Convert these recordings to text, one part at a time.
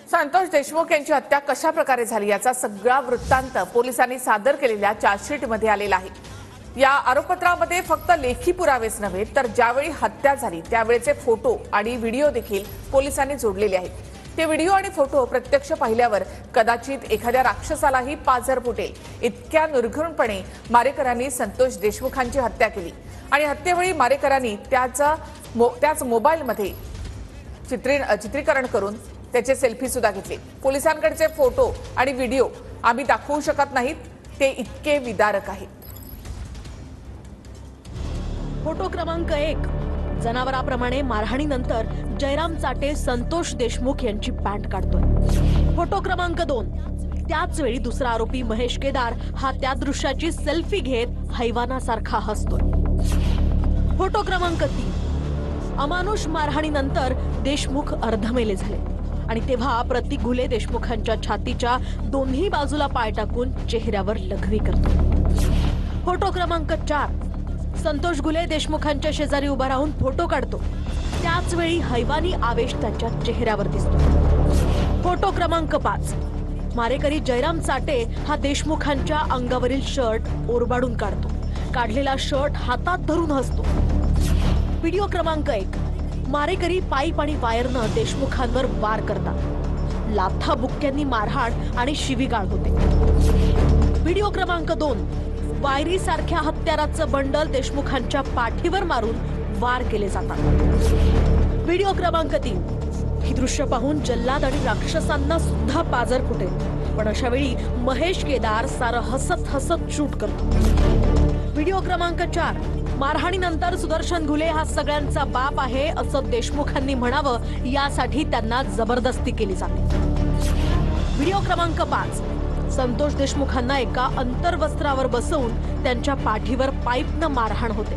संतोष देशमुख यांची हत्या कशा प्रकारे झाली याचा सगळा वृत्तांत पोलिसांनी सादर केलेल्या चार्जशीटमध्ये आलेला आहे। या आरोपपत्रामध्ये फक्त लेखी पुरावेच नव्हे तर ज्यावेळी हत्या झाली त्यावेळचे फोटो आणि व्हिडिओ देखील पोलिसांनी जोडलेले आहेत। ते व्हिडिओ आणि फोटो प्रत्यक्ष पाहिल्यावर कदाचित एखाद्या राक्षसालाही पाझर फुटेल इतक्या निर्घृणपणे मारेकरांनी संतोष देशमुखांची हत्या केली आणि हत्येवेळी मारेकरांनी त्याच मोबाईलमध्ये चित्रीकरण करून त्याचे सेल्फी सुद्धा घेतले। पोलिसांकडचे फोटो आणि व्हिडिओ आम्ही दाखवू शकत नाहीत, ते इतके विदारक आहेत। फोटो क्रमांक 1, जनावराप्रमाणे मारहाणीनंतर जयराम चाटे संतोष देशमुख यांची पॅन्ट काढतोय। फोटो क्रमांक 2, त्याच वेळी दुसरा आरोपी महेश केदार हा त्या दृश्याची सेल्फी घेत हैवानासारखा हसतोय। फोटो क्रमांक 3, अमानुष मारहाणीनंतर देशमुख अर्धमेले झाले आणि तेव्हा प्रतीक घुले देशमुखांच्या छातीच्या दोन्ही बाजूला पाय टाकून चेहऱ्यावर लघवी करतो। फोटो क्रमांक 4, संतोष घुले देशमुखांच्या शेजारी उभा राहून फोटो काढतो, त्याच वेळी हैवानी आवेश त्याच्या चेहऱ्यावर दिसतो। फोटो क्रमांक 5, मारेकरी जयराम चाटे हा देशमुखांच्या अंगावरील शर्ट ओरबाडून काढतो, काढलेला शर्ट हातात धरून हसतो। व्हिडिओ क्रमांक 1, मारेकरी पाईप आणि वायरनं देशमुखांवर वार करतात, लाथा बुक्क्यांनी मारहाण आणि शिवीगाळ होते। व्हिडिओ क्रमांक 2, वायरी सारख्या हत्याराचं बंडल देशमुखांच्या पाठीवर मारून वार केले जातात। व्हिडिओ क्रमांक 3, ही दृश्य पाहून जल्लाद आणि राक्षसांना सुद्धा पाझर फुटेल, पण अशा वेळी महेश केदार सारं हसत हसत शूट करतो। व्हिडिओ क्रमांक 4, मारहाणीनंतर सुदर्शन घुले हा सगळ्यांचा बाप आहे असं देशमुखांनी म्हणावं यासाठी त्यांना जबरदस्ती केली जाते। व्हिडिओ क्रमांक 5, संतोष देशमुखांना एका अंतर्वस्त्रावर बसवून त्यांच्या पाठीवर पाईपनं मारहाण होते।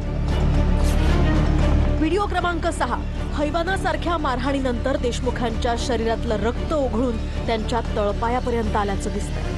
व्हिडिओ क्रमांक 6, हैवानासारख्या मारहाणीनंतर देशमुखांच्या शरीरातलं रक्त ओघळून त्यांच्या तळपायापर्यंत आल्याचं दिसतंय।